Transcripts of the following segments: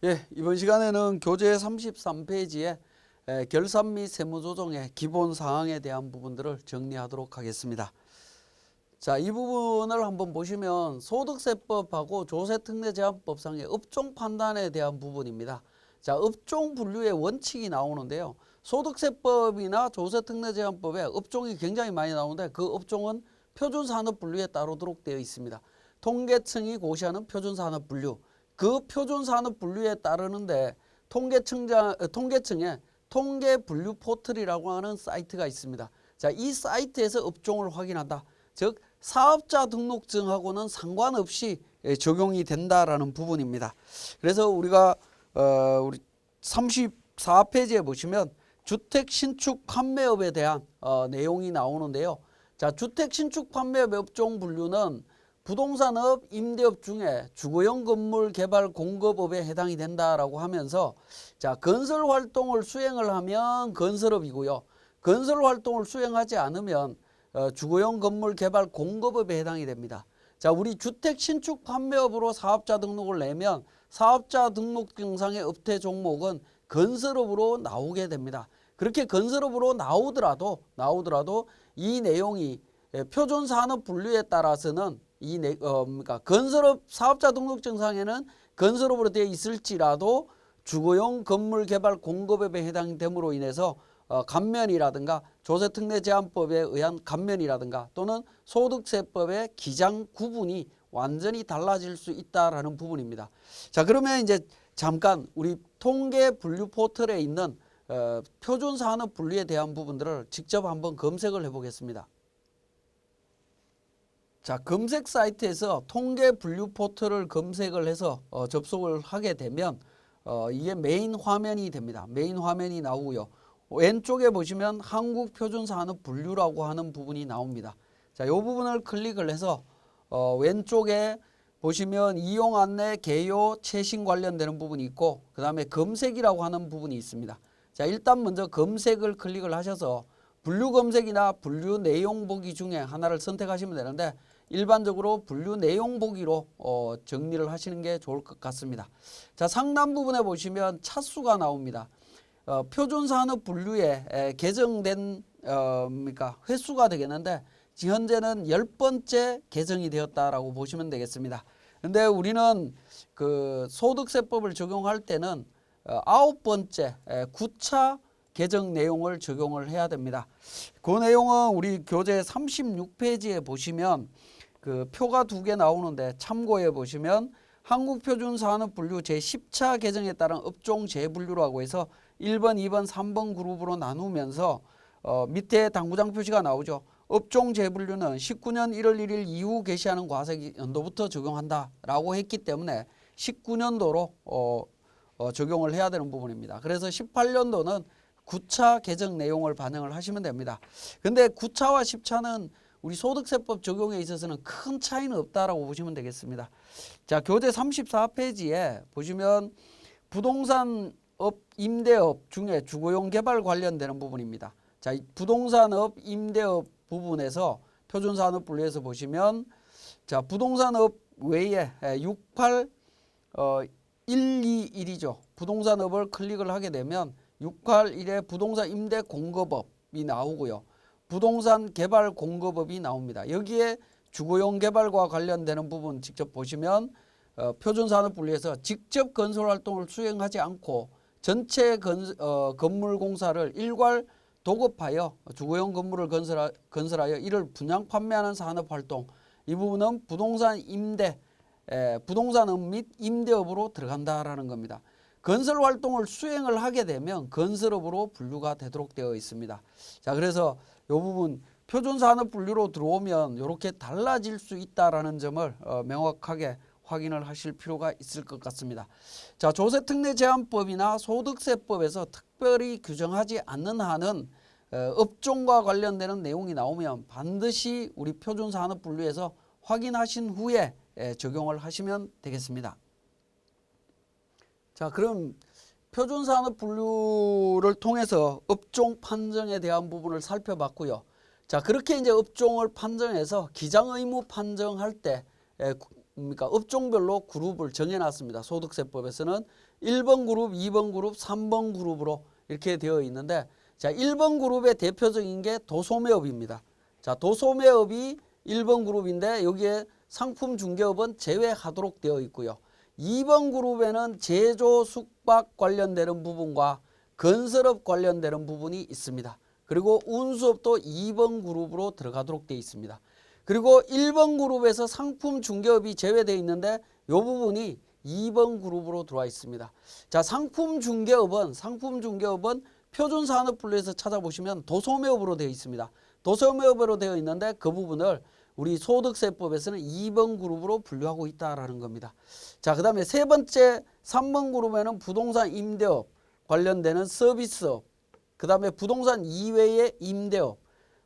예, 이번 시간에는 교재 33페이지에 결산 및 세무조정의 기본 사항에 대한 부분들을 정리하도록 하겠습니다. 자, 이 부분을 한번 보시면 소득세법하고 조세특례제한법상의 업종 판단에 대한 부분입니다. 자, 업종 분류의 원칙이 나오는데요. 소득세법이나 조세특례제한법에 업종이 굉장히 많이 나오는데 그 업종은 표준산업 분류에 따르도록 되어 있습니다. 통계청이 고시하는 표준산업 분류, 그 표준산업 분류에 따르는데 통계청에 통계분류 포털이라고 하는 사이트가 있습니다. 자, 이 사이트에서 업종을 확인한다. 즉 사업자 등록증하고는 상관없이 적용이 된다라는 부분입니다. 그래서 우리가 우리 34페이지에 보시면 주택 신축 판매업에 대한 내용이 나오는데요. 자, 주택 신축 판매업 업종 분류는 부동산업, 임대업 중에 주거용 건물 개발 공급업에 해당이 된다라고 하면서 자, 건설 활동을 수행을 하면 건설업이고요. 건설 활동을 수행하지 않으면 주거용 건물 개발 공급업에 해당이 됩니다. 자, 우리 주택 신축 판매업으로 사업자 등록을 내면 사업자 등록증상의 업태 종목은 건설업으로 나오게 됩니다. 그렇게 건설업으로 나오더라도 이 내용이 표준산업 분류에 따라서는 그러니까 건설업 사업자 등록증상에는 건설업으로 되어 있을지라도 주거용 건물 개발 공급업에 해당됨으로 인해서 감면이라든가 조세특례제한법에 의한 감면이라든가 또는 소득세법의 기장 구분이 완전히 달라질 수 있다라는 부분입니다. 자, 그러면 이제 잠깐 우리 통계 분류 포털에 있는 표준산업 분류에 대한 부분들을 직접 한번 검색을 해보겠습니다. 자, 검색 사이트에서 통계 분류 포털을 검색을 해서 접속을 하게 되면 이게 메인 화면이 됩니다. 메인 화면이 나오고요. 왼쪽에 보시면 한국표준산업 분류라고 하는 부분이 나옵니다. 자, 이 부분을 클릭을 해서 왼쪽에 보시면 이용 안내, 개요, 최신 관련되는 부분이 있고 그 다음에 검색이라고 하는 부분이 있습니다. 자, 일단 먼저 검색을 클릭을 하셔서 분류 검색이나 분류 내용 보기 중에 하나를 선택하시면 되는데 일반적으로 분류 내용 보기로 정리를 하시는 게 좋을 것 같습니다. 자, 상단 부분에 보시면 차수가 나옵니다. 표준산업 분류에 개정된 그러니까 횟수가 되겠는데 현재는 10번째 개정이 되었다라고 보시면 되겠습니다. 근데 우리는 그 소득세법을 적용할 때는 9번째 9차 개정 내용을 적용을 해야 됩니다. 그 내용은 우리 교재 36페이지에 보시면 그 표가 두 개 나오는데 참고해 보시면 한국표준산업분류 제10차 개정에 따른 업종 재분류라고 해서 1번, 2번, 3번 그룹으로 나누면서 밑에 당구장 표시가 나오죠. 업종 재분류는 19년 1월 1일 이후 개시하는 과세 연도부터 적용한다라고 했기 때문에 19년도로 적용을 해야 되는 부분입니다. 그래서 18년도는 9차 개정 내용을 반영을 하시면 됩니다. 근데 9차와 10차는 우리 소득세법 적용에 있어서는 큰 차이는 없다라고 보시면 되겠습니다. 자, 교재 34페이지에 보시면 부동산업, 임대업 중에 주거용 개발 관련되는 부분입니다. 자, 부동산업, 임대업 부분에서 표준산업 분류에서 보시면 자, 부동산업 외에 68121이죠. 부동산업을 클릭을 하게 되면 681에 부동산 임대 공급업이 나오고요. 부동산 개발 공급업이 나옵니다. 여기에 주거용 개발과 관련되는 부분 직접 보시면 표준산업 분류에서 직접 건설 활동을 수행하지 않고 전체 건물 공사를 일괄 도급하여 주거용 건물을 건설하여 이를 분양 판매하는 산업 활동, 이 부분은 부동산 임대, 부동산업 및 임대업으로 들어간다라는 겁니다. 건설 활동을 수행을 하게 되면 건설업으로 분류가 되도록 되어 있습니다. 자, 그래서 이 부분 표준산업 분류로 들어오면 이렇게 달라질 수 있다라는 점을 명확하게 확인을 하실 필요가 있을 것 같습니다. 자, 조세특례제한법이나 소득세법에서 특별히 규정하지 않는 한은 업종과 관련되는 내용이 나오면 반드시 우리 표준산업 분류에서 확인하신 후에 적용을 하시면 되겠습니다. 자, 그럼 표준산업 분류를 통해서 업종 판정에 대한 부분을 살펴봤고요. 자, 그렇게 이제 업종을 판정해서 기장의무 판정할 때 업종별로 그룹을 정해놨습니다. 소득세법에서는 1번 그룹, 2번 그룹, 3번 그룹으로 이렇게 되어 있는데, 자, 1번 그룹의 대표적인 게 도소매업입니다. 자, 도소매업이 1번 그룹인데 여기에 상품 중개업은 제외하도록 되어 있고요. 2번 그룹에는 제조, 숙박 관련되는 부분과 건설업 관련되는 부분이 있습니다. 그리고 운수업도 2번 그룹으로 들어가도록 되어 있습니다. 그리고 1번 그룹에서 상품 중개업이 제외되어 있는데 이 부분이 2번 그룹으로 들어와 있습니다. 자, 상품 중개업은 표준산업분류에서 찾아보시면 도소매업으로 되어 있습니다. 도소매업으로 되어 있는데 그 부분을 우리 소득세법에서는 2번 그룹으로 분류하고 있다라는 겁니다. 자, 그 다음에 세 번째 3번 그룹에는 부동산 임대업 관련되는 서비스업, 그 다음에 부동산 이외의 임대업,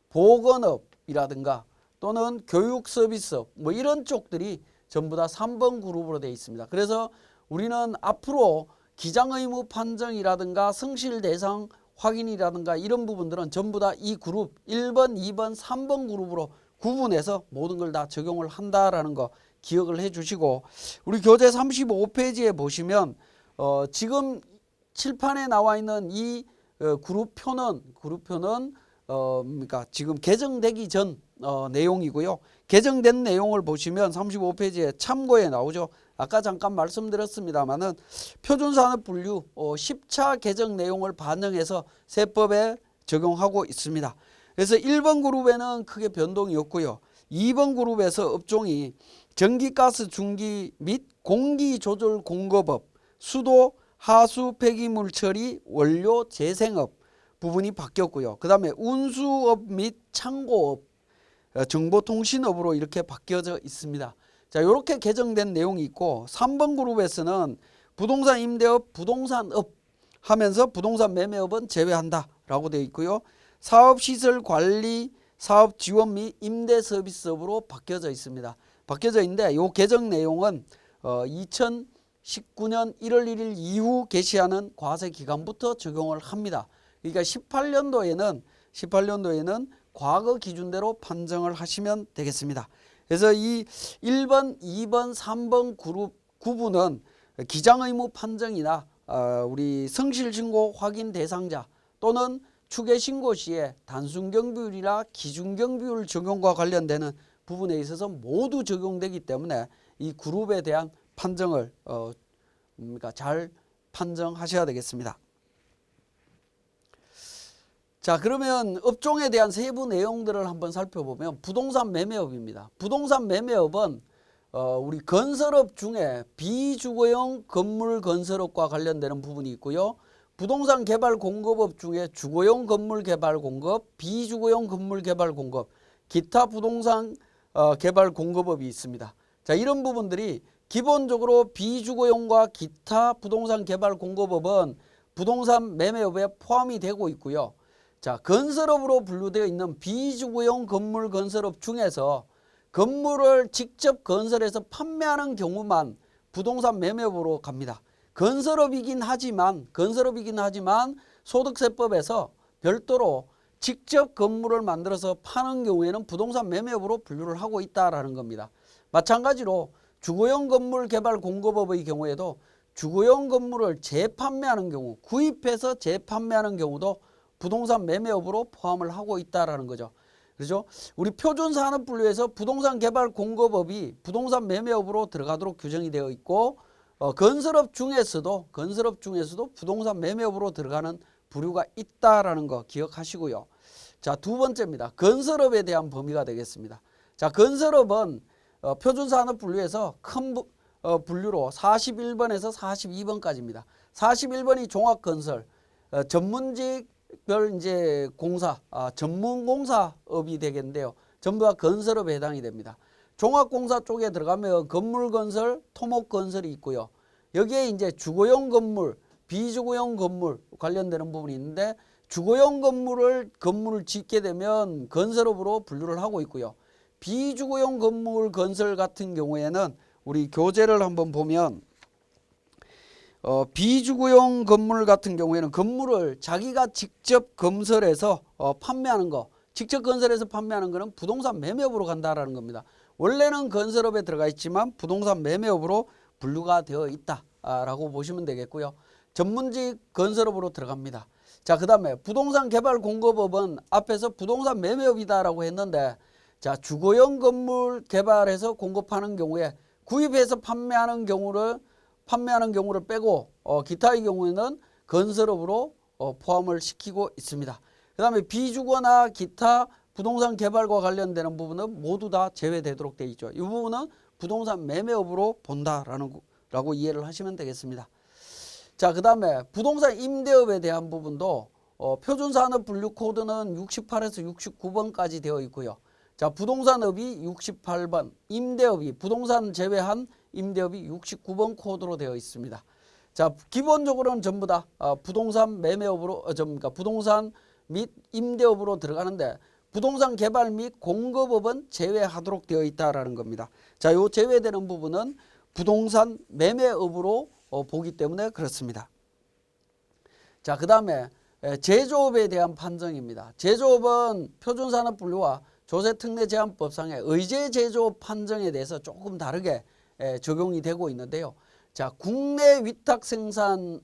보건업이라든가 또는 교육 서비스업 뭐 이런 쪽들이 전부 다 3번 그룹으로 되어 있습니다. 그래서 우리는 앞으로 기장의무 판정이라든가 성실 대상 확인이라든가 이런 부분들은 전부 다 이 그룹 1번, 2번, 3번 그룹으로 구분해서 모든 걸 다 적용을 한다라는 거 기억을 해 주시고, 우리 교재 35페이지에 보시면 지금 칠판에 나와 있는 이 그룹표는 그러니까 지금 개정되기 전 내용이고요. 개정된 내용을 보시면 35페이지에 참고에 나오죠. 아까 잠깐 말씀드렸습니다마는 표준산업분류 10차 개정 내용을 반영해서 세법에 적용하고 있습니다. 그래서 1번 그룹에는 크게 변동이 없고요. 2번 그룹에서 업종이 전기가스 중기 및 공기조절 공급업, 수도 하수 폐기물 처리 원료 재생업 부분이 바뀌었고요. 그 다음에 운수업 및 창고업, 정보통신업으로 이렇게 바뀌어져 있습니다. 자, 이렇게 개정된 내용이 있고, 3번 그룹에서는 부동산 임대업, 부동산업 하면서 부동산 매매업은 제외한다라고 되어 있고요. 사업시설 관리, 사업지원 및 임대서비스업으로 바뀌어져 있습니다. 바뀌어져 있는데 이 개정 내용은 2019년 1월 1일 이후 개시하는 과세기간부터 적용을 합니다. 그러니까 18년도에는 과거 기준대로 판정을 하시면 되겠습니다. 그래서 이 1번, 2번, 3번 그룹 구분은 기장의무 판정이나 우리 성실신고 확인 대상자 또는 추계신고 시에 단순경비율이나 기준경비율 적용과 관련되는 부분에 있어서 모두 적용되기 때문에 이 그룹에 대한 판정을 잘 판정하셔야 되겠습니다. 자, 그러면 업종에 대한 세부 내용들을 한번 살펴보면 부동산 매매업입니다. 부동산 매매업은 우리 건설업 중에 비주거용 건물 건설업과 관련되는 부분이 있고요. 부동산 개발 공급업 중에 주거용 건물 개발 공급, 비주거용 건물 개발 공급, 기타 부동산 개발 공급업이 있습니다. 자, 이런 부분들이 기본적으로 비주거용과 기타 부동산 개발 공급업은 부동산 매매업에 포함이 되고 있고요. 자, 건설업으로 분류되어 있는 비주거용 건물 건설업 중에서 건물을 직접 건설해서 판매하는 경우만 부동산 매매업으로 갑니다. 건설업이긴 하지만 소득세법에서 별도로 직접 건물을 만들어서 파는 경우에는 부동산 매매업으로 분류를 하고 있다라는 겁니다. 마찬가지로 주거용 건물 개발 공급업의 경우에도 주거용 건물을 재판매하는 경우, 구입해서 재판매하는 경우도 부동산 매매업으로 포함을 하고 있다라는 거죠. 그렇죠? 우리 표준산업분류에서 부동산 개발 공급업이 부동산 매매업으로 들어가도록 규정이 되어 있고, 건설업 중에서도 부동산 매매업으로 들어가는 부류가 있다라는 거 기억하시고요. 자, 두 번째입니다. 건설업에 대한 범위가 되겠습니다. 자, 건설업은 표준산업분류에서 큰 분류로 41번에서 42번까지입니다. 41번이 종합건설, 전문직별 이제 공사, 전문공사업이 되겠는데요. 전부 다 건설업에 해당이 됩니다. 종합공사 쪽에 들어가면 건물건설, 토목건설이 있고요. 여기에 이제 주거용 건물, 비주거용 건물 관련되는 부분이 있는데, 주거용 건물을 짓게 되면 건설업으로 분류를 하고 있고요. 비주거용 건물 건설 같은 경우에는 우리 교재를 한번 보면 비주거용 건물 같은 경우에는 건물을 자기가 직접 건설해서 판매하는 거, 직접 건설해서 판매하는 거는 부동산 매매업으로 간다라는 겁니다. 원래는 건설업에 들어가 있지만 부동산 매매업으로 분류가 되어 있다라고 보시면 되겠고요. 전문직 건설업으로 들어갑니다. 자, 그 다음에 부동산 개발 공급업은 앞에서 부동산 매매업이다라고 했는데, 자, 주거용 건물 개발해서 공급하는 경우에 구입해서 판매하는 경우를 빼고 기타의 경우에는 건설업으로 포함을 시키고 있습니다. 그 다음에 비주거나 기타 부동산 개발과 관련되는 부분은 모두 다 제외되도록 되어 있죠. 이 부분은 부동산 매매업으로 본다라고 이해를 하시면 되겠습니다. 자, 그 다음에 부동산 임대업에 대한 부분도 표준산업분류코드는 68에서 69번까지 되어 있고요. 자, 부동산업이 68번, 임대업이 부동산 제외한 임대업이 69번 코드로 되어 있습니다. 자, 기본적으로는 전부 다 부동산 매매업으로 그러니까 부동산 및 임대업으로 들어가는데 부동산 개발 및 공급업은 제외하도록 되어 있다라는 겁니다. 자, 요 제외되는 부분은 부동산 매매업으로 보기 때문에 그렇습니다. 자, 그 다음에 제조업에 대한 판정입니다. 제조업은 표준산업분류와 조세특례제한법상의 의제제조업 판정에 대해서 조금 다르게 적용이 되고 있는데요. 자, 국내 위탁 생산은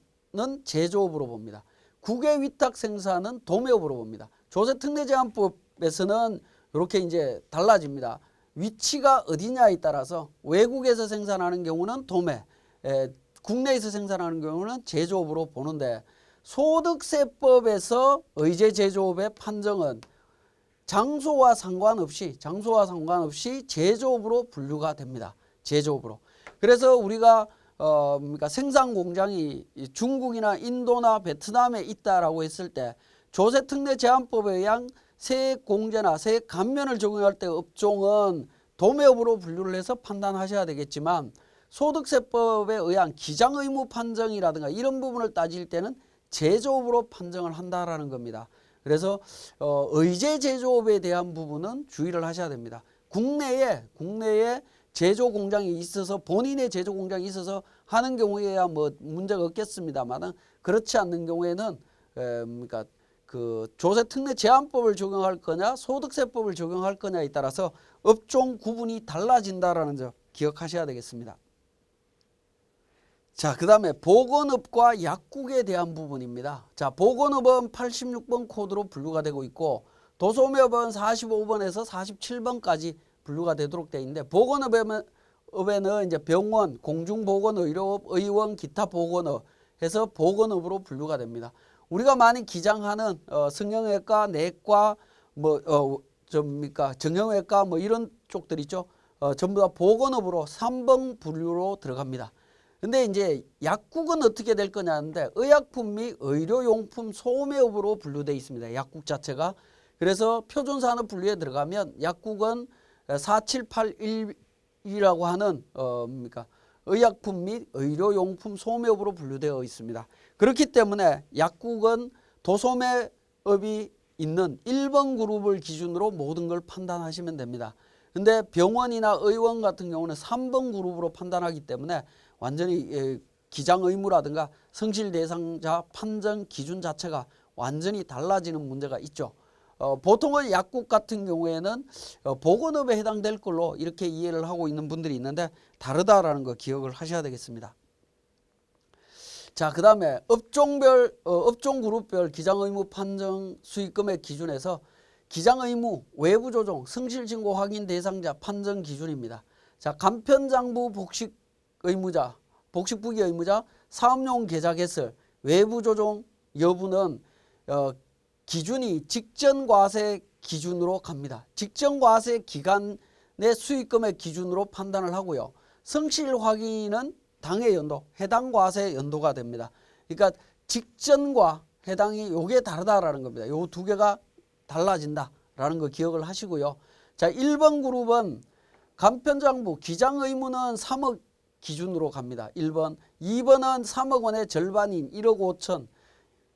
제조업으로 봅니다. 국외 위탁 생산은 도매업으로 봅니다. 조세특례제한법에서는 이렇게 이제 달라집니다. 위치가 어디냐에 따라서 외국에서 생산하는 경우는 도매, 국내에서 생산하는 경우는 제조업으로 보는데, 소득세법에서 의제제조업의 판정은 장소와 상관없이 제조업으로 분류가 됩니다. 제조업으로. 그래서 우리가 그러니까 생산 공장이 중국이나 인도나 베트남에 있다라고 했을 때 조세특례제한법에 의한 세액공제나 세액감면을 적용할 때 업종은 도매업으로 분류를 해서 판단하셔야 되겠지만, 소득세법에 의한 기장의무 판정이라든가 이런 부분을 따질 때는 제조업으로 판정을 한다라는 겁니다. 그래서 의제 제조업에 대한 부분은 주의를 하셔야 됩니다. 국내에 제조 공장이 있어서 본인의 제조 공장이 있어서 하는 경우에야 뭐 문제가 없겠습니다만, 그렇지 않는 경우에는 그러니까 그 조세특례제한법을 적용할 거냐 소득세법을 적용할 거냐에 따라서 업종 구분이 달라진다라는 점 기억하셔야 되겠습니다. 자, 그 다음에 보건업과 약국에 대한 부분입니다. 자, 보건업은 86번 코드로 분류가 되고 있고, 도소매업은 45번에서 47번까지 분류가 되도록 되어 있는데, 보건업에는 이제 병원, 공중보건의료업, 의원, 기타 보건업 해서 보건업으로 분류가 됩니다. 우리가 많이 기장하는 성형외과, 내과, 정형외과 이런 쪽들 있죠. 전부 다 보건업으로 3번 분류로 들어갑니다. 근데 이제 약국은 어떻게 될 거냐는데, 의약품 및 의료용품 소매업으로 분류되어 있습니다. 약국 자체가. 그래서 표준산업 분류에 들어가면 약국은 4781이라고 하는 의약품 및 의료용품 소매업으로 분류되어 있습니다. 그렇기 때문에 약국은 도소매업이 있는 1번 그룹을 기준으로 모든 걸 판단하시면 됩니다. 근데 병원이나 의원 같은 경우는 3번 그룹으로 판단하기 때문에 완전히 기장 의무라든가 성실 대상자 판정 기준 자체가 완전히 달라지는 문제가 있죠. 보통은 약국 같은 경우에는 보건업에 해당될 걸로 이렇게 이해를 하고 있는 분들이 있는데, 다르다라는 거 기억을 하셔야 되겠습니다. 자, 그 다음에 업종 그룹별 기장의무 판정 수익금액 기준에서 기장의무, 외부조정, 성실신고 확인 대상자 판정 기준입니다. 자, 간편장부 복식부기 의무자, 사업용 계좌 개설, 외부조정 여부는 기준이 직전과세 기준으로 갑니다. 직전과세 기간의 수익금의 기준으로 판단을 하고요. 성실 확인은 당해 연도, 해당 과세 연도가 됩니다. 그러니까 직전과 해당이 요게 다르다라는 겁니다. 요 두 개가 달라진다라는 거 기억을 하시고요. 자, 1번 그룹은 간편장부 기장 의무는 3억 기준으로 갑니다. 1번. 2번은 3억 원의 절반인 1억 5천.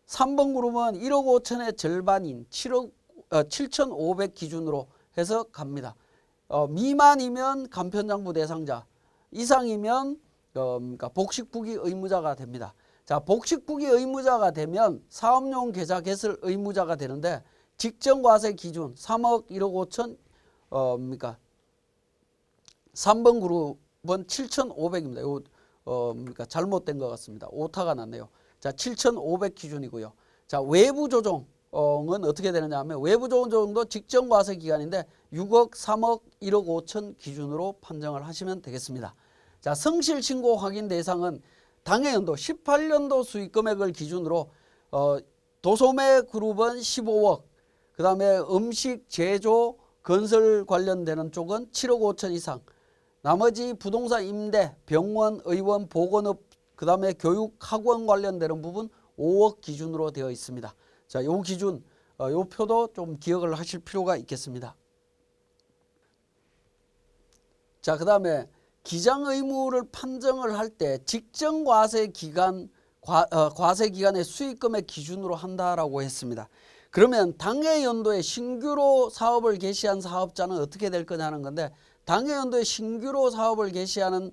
3번 그룹은 1억 5천의 절반인 7,500 기준으로 해서 갑니다. 미만이면 간편장부 대상자, 이상이면 그러니까 복식부기 의무자가 됩니다. 자, 복식부기 의무자가 되면 사업용 계좌 개설 의무자가 되는데, 직전과세 기준 3억 1억 5천 그러니까 3번 그룹은 7,500입니다. 요 그러니까 잘못된 것 같습니다. 오타가 났네요. 자, 7,500 기준이고요. 자, 외부 조정은 어떻게 되느냐 하면 외부 조정도 직전 과세 기간인데 6억, 3억, 1억 5천 기준으로 판정을 하시면 되겠습니다. 자, 성실 신고 확인 대상은 당해연도 18년도 수익 금액을 기준으로 도소매 그룹은 15억, 그 다음에 음식, 제조, 건설 관련되는 쪽은 7억 5천 이상, 나머지 부동산 임대, 병원, 의원, 보건업, 그 다음에 교육, 학원 관련되는 부분 5억 기준으로 되어 있습니다. 자, 요 기준, 요 표도 좀 기억을 하실 필요가 있겠습니다. 자, 그 다음에 기장 의무를 판정을 할 때 직전 과세 기간, 과세 기간의 수익금액 기준으로 한다라고 했습니다. 그러면 당해 연도에 신규로 사업을 개시한 사업자는 어떻게 될 거냐는 건데, 당해 연도에 신규로 사업을 개시하는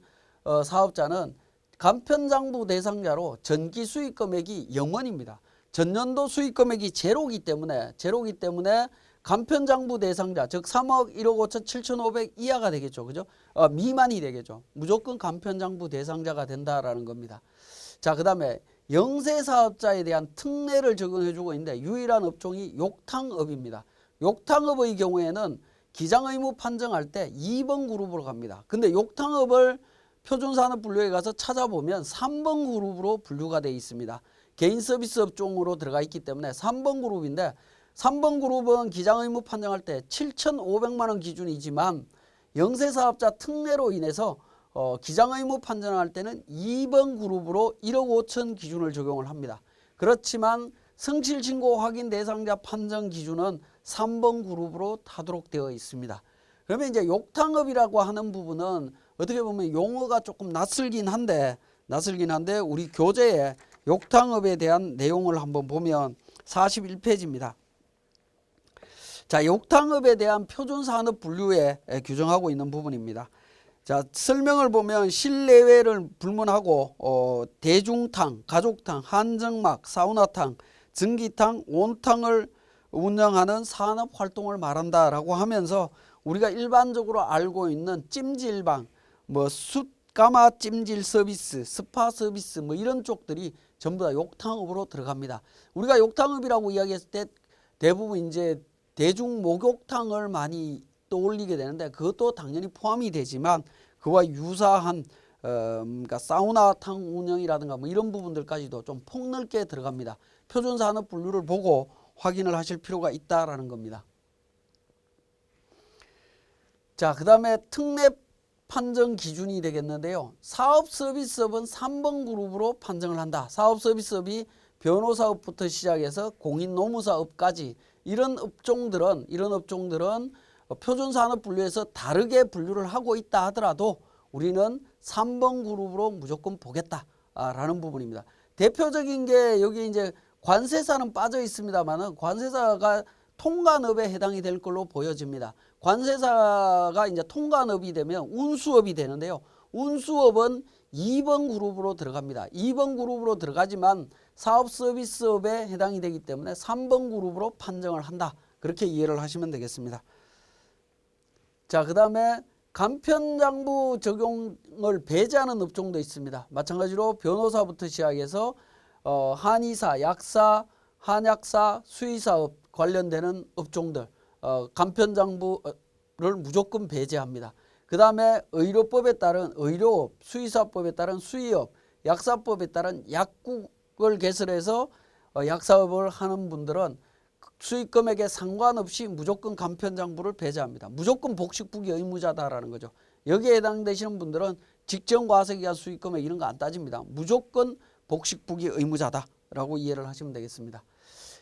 사업자는 간편장부 대상자로 전기 수익금액이 0원입니다. 전년도 수익금액이 제로기 때문에 간편장부 대상자, 즉 3억, 1억 5천, 7,500 이하가 되겠죠. 그죠? 미만이 되겠죠. 무조건 간편장부 대상자가 된다라는 겁니다. 자, 그 다음에 영세사업자에 대한 특례를 적용해주고 있는데 유일한 업종이 욕탕업입니다. 욕탕업의 경우에는 기장의무 판정할 때 2번 그룹으로 갑니다. 근데 욕탕업을 표준산업분류에 가서 찾아보면 3번 그룹으로 분류가 되어 있습니다. 개인 서비스 업종으로 들어가 있기 때문에 3번 그룹인데, 3번 그룹은 기장의무 판정할 때 7,500만 원 기준이지만 영세사업자 특례로 인해서 기장의무 판정할 때는 2번 그룹으로 1억 5천 기준을 적용을 합니다. 그렇지만 성실신고 확인 대상자 판정 기준은 3번 그룹으로 타도록 되어 있습니다. 그러면 이제 욕탕업이라고 하는 부분은 어떻게 보면 용어가 조금 낯설긴 한데 우리 교재에 욕탕업에 대한 내용을 한번 보면 41페이지입니다. 자, 욕탕업에 대한 표준산업 분류에 규정하고 있는 부분입니다. 자, 설명을 보면 실내외를 불문하고 대중탕, 가족탕, 한정막, 사우나탕, 전기탕, 온탕을 운영하는 산업활동을 말한다라고 하면서 우리가 일반적으로 알고 있는 찜질방, 숯가마 찜질 서비스, 스파 서비스 이런 쪽들이 전부 다 욕탕업으로 들어갑니다. 우리가 욕탕업이라고 이야기했을 때 대부분 이제 대중 목욕탕을 많이 떠올리게 되는데 그것도 당연히 포함이 되지만 그와 유사한 그러니까 사우나탕 운영이라든가 이런 부분들까지도 좀 폭넓게 들어갑니다. 표준산업 분류를 보고 확인을 하실 필요가 있다라는 겁니다. 자, 그 다음에 특례 판정 기준이 되겠는데요. 사업서비스업은 3번 그룹으로 판정을 한다. 사업서비스업이 변호사업부터 시작해서 공인노무사업까지 이런 업종들은 표준산업 분류에서 다르게 분류를 하고 있다 하더라도 우리는 3번 그룹으로 무조건 보겠다라는 부분입니다. 대표적인 게 여기 이제 관세사는 빠져 있습니다만은 관세사가 통관업에 해당이 될 걸로 보여집니다. 관세사가 이제 통관업이 되면 운수업이 되는데요. 운수업은 2번 그룹으로 들어갑니다. 2번 그룹으로 들어가지만 사업서비스업에 해당이 되기 때문에 3번 그룹으로 판정을 한다. 그렇게 이해를 하시면 되겠습니다. 자, 그 다음에 간편장부 적용을 배제하는 업종도 있습니다. 마찬가지로 변호사부터 시작해서 한의사, 약사, 한약사, 수의사업 관련되는 업종들 간편장부를 무조건 배제합니다. 그 다음에 의료법에 따른 의료업, 수의사법에 따른 수의업, 약사법에 따른 약국을 개설해서 약사업을 하는 분들은 수익금액에 상관없이 무조건 간편장부를 배제합니다. 무조건 복식부기 의무자다라는 거죠. 여기에 해당되시는 분들은 직전 과세기간 수익금액 이런 거 안 따집니다. 무조건 복식부기 의무자다라고 이해를 하시면 되겠습니다.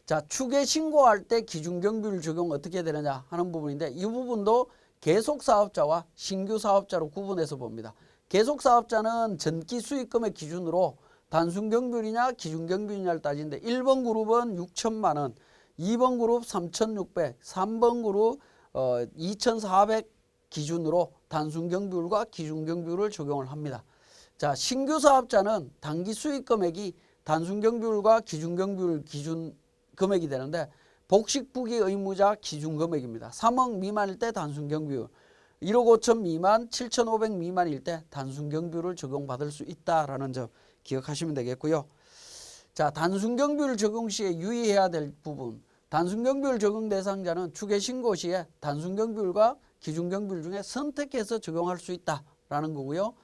자, 추계 신고할 때 기준경비율 적용 어떻게 되느냐 하는 부분인데 이 부분도 계속사업자와 신규사업자로 구분해서 봅니다. 계속사업자는 전기 수익금액 기준으로 단순경비율이냐 기준경비율이냐를 따지는데 1번 그룹은 6천만 원, 2번 그룹 3,600, 3번 그룹 2,400 기준으로 단순경비율과 기준경비율을 적용을 합니다. 자, 신규사업자는 단기 수익금액이 단순경비율과 기준경비율 기준 금액이 되는데 복식부기 의무자 기준금액입니다. 3억 미만일 때 단순경비율, 1억 5천 미만, 7,500 미만일 때 단순경비율을 적용받을 수 있다라는 점 기억하시면 되겠고요. 자, 단순경비율 적용 시에 유의해야 될 부분. 단순경비율 적용 대상자는 추계신고 시에 단순경비율과 기준경비율 중에 선택해서 적용할 수 있다라는 거고요.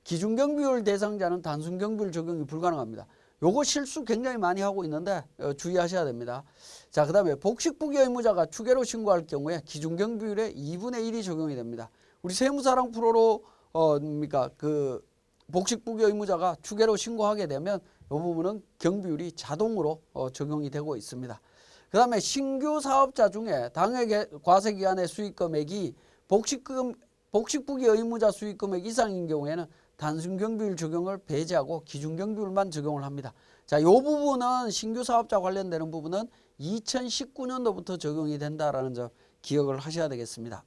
기준경비율 대상자는 단순경비율 적용이 불가능합니다. 요거 실수 굉장히 많이 하고 있는데 주의하셔야 됩니다. 자, 그 다음에 복식부기 의무자가 추계로 신고할 경우에 기준경비율의 2분의 1이 적용이 됩니다. 우리 세무사랑 프로로 복식부기 의무자가 추계로 신고하게 되면 이 부분은 경비율이 자동으로 적용이 되고 있습니다. 그 다음에 신규 사업자 중에 당해 과세기간의 수익금액이 복식부기 의무자 수익금액 이상인 경우에는 단순경비율 적용을 배제하고 기준경비율만 적용을 합니다. 자, 이 부분은 신규 사업자 관련되는 부분은 2019년도부터 적용이 된다라는 점 기억을 하셔야 되겠습니다.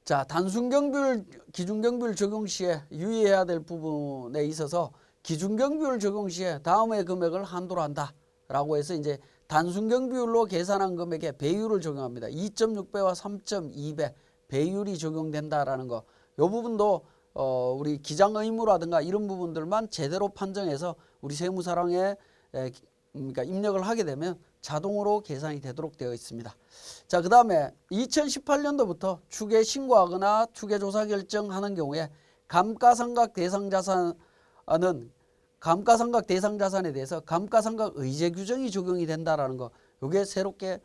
자, 단순경비율, 기준경비율 적용 시에 유의해야 될 부분에 있어서 기준경비율 적용 시에 다음의 금액을 한도로 한다라고 해서 이제 단순경비율로 계산한 금액에 배율을 적용합니다. 2.6배와 3.2배 배율이 적용된다라는 거. 이 부분도 우리 기장 의무라든가 이런 부분들만 제대로 판정해서 우리 세무사랑에 입력을 하게 되면 자동으로 계산이 되도록 되어 있습니다. 자, 그 다음에 2018년도부터 추계 신고하거나 추계 조사 결정하는 경우에 감가상각 대상 자산에 대해서 감가상각 의제 규정이 적용이 된다라는 거. 이게 새롭게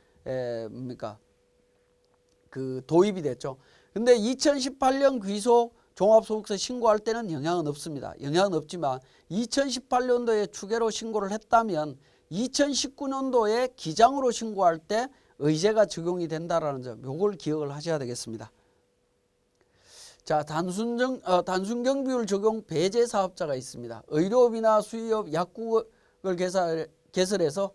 도입이 됐죠. 근데 2018년 귀속 종합소득세 신고할 때는 영향은 없습니다. 영향은 없지만 2018년도에 추계로 신고를 했다면 2019년도에 기장으로 신고할 때 의제가 적용이 된다라는 점, 요걸 기억을 하셔야 되겠습니다. 자, 단순경비율 적용 배제 사업자가 있습니다. 의료업이나 수의업, 약국을 개설해서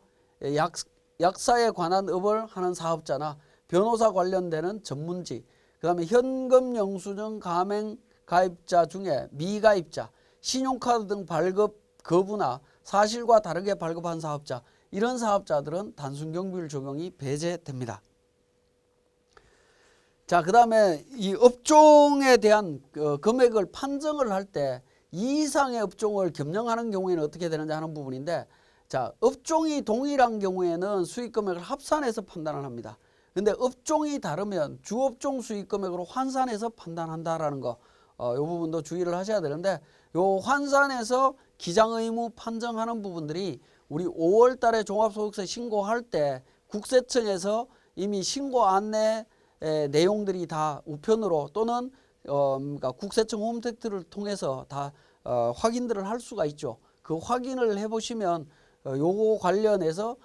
약사에 관한 업을 하는 사업자나 변호사 관련되는 전문직, 그 다음에 현금 영수증 가맹 가입자 중에 미가입자, 신용카드 등 발급 거부나 사실과 다르게 발급한 사업자, 이런 사업자들은 단순경비율 적용이 배제됩니다. 자, 그 다음에 이 업종에 대한 금액을 판정을 할 때 이 이상의 업종을 겸용하는 경우에는 어떻게 되는지 하는 부분인데, 자, 업종이 동일한 경우에는 수익금액을 합산해서 판단을 합니다. 근데 업종이 다르면 주업종 수익금액으로 환산해서 판단한다라는 거, 이 부분도 주의를 하셔야 되는데, 요 환산해서 기장의무 판정하는 부분들이 우리 5월 달에 종합소득세 신고할 때 국세청에서 이미 신고 안내 내용들이 다 우편으로 또는 국세청 홈택트를 통해서 다 확인들을 할 수가 있죠. 그 확인을 해보시면 요거 관련해서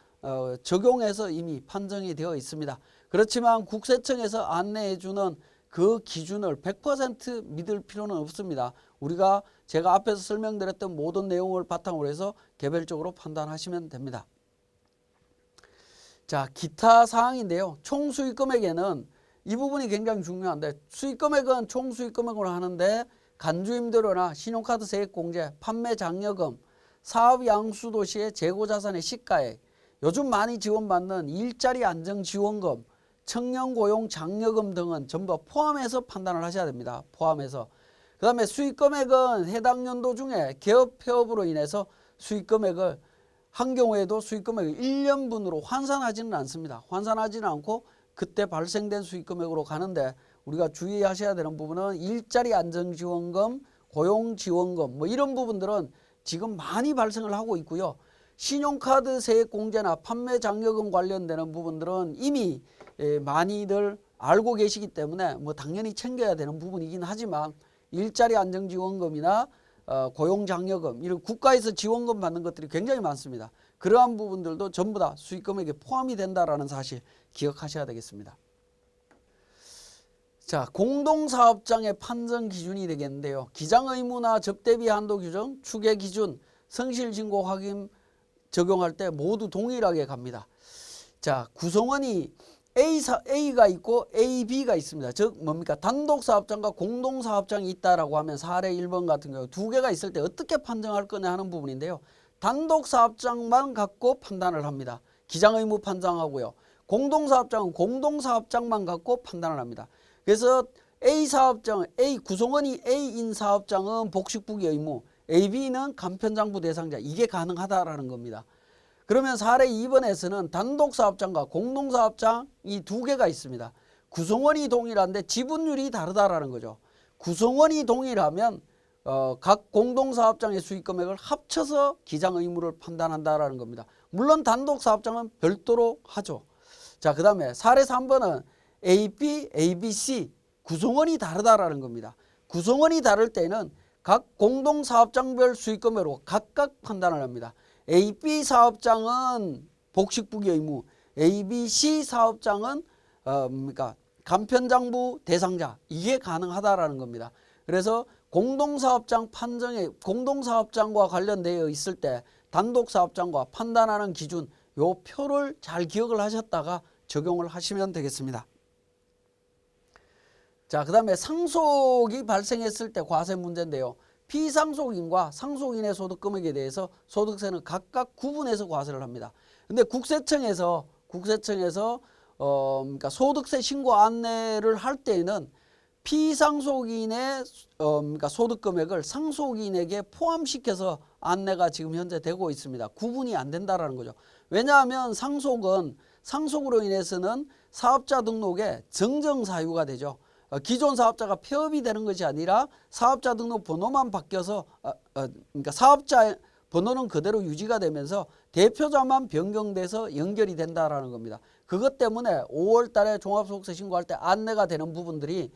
적용해서 이미 판정이 되어 있습니다. 그렇지만 국세청에서 안내해주는 그 기준을 100% 믿을 필요는 없습니다. 우리가 제가 앞에서 설명드렸던 모든 내용을 바탕으로 해서 개별적으로 판단하시면 됩니다. 자, 기타 사항인데요. 총 수익금액에는 이 부분이 굉장히 중요한데, 수익금액은 총 수익금액으로 하는데 간주임대료나 신용카드 세액공제, 판매 장려금, 사업 양수도 시의 재고자산의 시가액, 요즘 많이 지원받는 일자리 안정지원금, 청년고용 장려금 등은 전부 포함해서 판단을 하셔야 됩니다. 포함해서. 그 다음에 수익금액은 해당 연도 중에 개업 폐업으로 인해서 수익금액을 한 경우에도 수익금액을 1년분으로 환산하지는 않습니다. 환산하지는 않고 그때 발생된 수익금액으로 가는데, 우리가 주의하셔야 되는 부분은 일자리 안정지원금, 고용지원금 이런 부분들은 지금 많이 발생을 하고 있고요. 신용카드 세액공제나 판매 장려금 관련되는 부분들은 이미 많이들 알고 계시기 때문에 당연히 챙겨야 되는 부분이긴 하지만, 일자리 안정지원금이나 고용장려금, 이런 국가에서 지원금 받는 것들이 굉장히 많습니다. 그러한 부분들도 전부 다 수익금액에 포함이 된다라는 사실 기억하셔야 되겠습니다. 자, 공동사업장의 판정 기준이 되겠는데요. 기장의무나 접대비 한도 규정, 추계기준, 성실신고 확인 적용할 때 모두 동일하게 갑니다. 자, 구성원이 A가 있고 A, B가 있습니다. 즉 뭡니까? 단독사업장과 공동사업장이 있다라고 하면 사례 1번 같은 경우 두 개가 있을 때 어떻게 판정할 거냐 하는 부분인데요. 단독사업장만 갖고 판단을 합니다. 기장의무 판정하고요. 공동사업장은 공동사업장만 갖고 판단을 합니다. 그래서 A 사업장, A 구성원이 A인 사업장은 복식부기 의무, AB는 간편장부 대상자, 이게 가능하다라는 겁니다. 그러면 사례 2번에서는 단독사업장과 공동사업장이 두 개가 있습니다. 구성원이 동일한데 지분율이 다르다라는 거죠. 구성원이 동일하면 각 공동사업장의 수익금액을 합쳐서 기장 의무를 판단한다라는 겁니다. 물론 단독사업장은 별도로 하죠. 자, 그 다음에 사례 3번은 AB, ABC 구성원이 다르다라는 겁니다. 구성원이 다를 때는 각 공동사업장별 수익금액으로 각각 판단을 합니다. AB 사업장은 복식부기 의무, ABC 사업장은 그러니까 간편장부 대상자, 이게 가능하다라는 겁니다. 그래서 공동사업장 판정에 공동사업장과 관련되어 있을 때 단독사업장과 판단하는 기준, 요 표를 잘 기억을 하셨다가 적용을 하시면 되겠습니다. 자, 그 다음에 상속이 발생했을 때 과세 문제인데요. 피상속인과 상속인의 소득금액에 대해서 소득세는 각각 구분해서 과세를 합니다. 근데 국세청에서 그러니까 소득세 신고 안내를 할 때에는 피상속인의 그러니까 소득금액을 상속인에게 포함시켜서 안내가 지금 현재 되고 있습니다. 구분이 안 된다라는 거죠. 왜냐하면 상속으로 인해서는 사업자 등록에 정정 사유가 되죠. 기존 사업자가 폐업이 되는 것이 아니라 사업자 등록 번호만 바뀌어서 그러니까 사업자 번호는 그대로 유지가 되면서 대표자만 변경돼서 연결이 된다라는 겁니다. 그것 때문에 5월 달에 종합소득세 신고할 때 안내가 되는 부분들이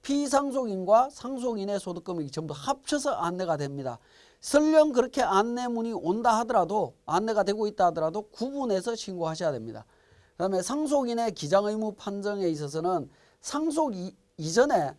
피상속인과 상속인의 소득금액이 전부 합쳐서 안내가 됩니다. 설령 그렇게 안내문이 온다 하더라도, 안내가 되고 있다 하더라도 구분해서 신고하셔야 됩니다. 그 다음에 상속인의 기장의무 판정에 있어서는 상속 이전에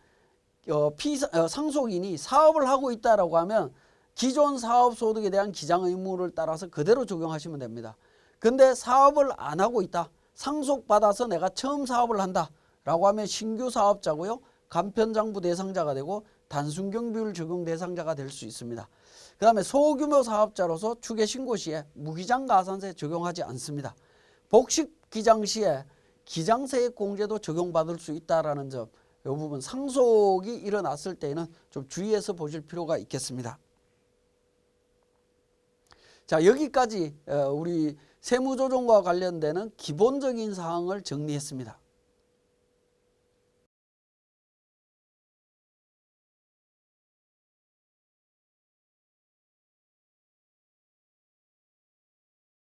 상속인이 사업을 하고 있다라고 하면 기존 사업 소득에 대한 기장의무를 따라서 그대로 적용하시면 됩니다. 근데 사업을 안 하고 있다, 상속받아서 내가 처음 사업을 한다 라고 하면 신규 사업자고요, 간편장부 대상자가 되고 단순경비율 적용 대상자가 될 수 있습니다. 그 다음에 소규모 사업자로서 추계신고 시에 무기장가산세 적용하지 않습니다. 복식기장 시에 기장세액 공제도 적용받을 수 있다는 점, 이 부분 상속이 일어났을 때는 좀 주의해서 보실 필요가 있겠습니다. 자, 여기까지 우리 세무조정과 관련되는 기본적인 사항을 정리했습니다.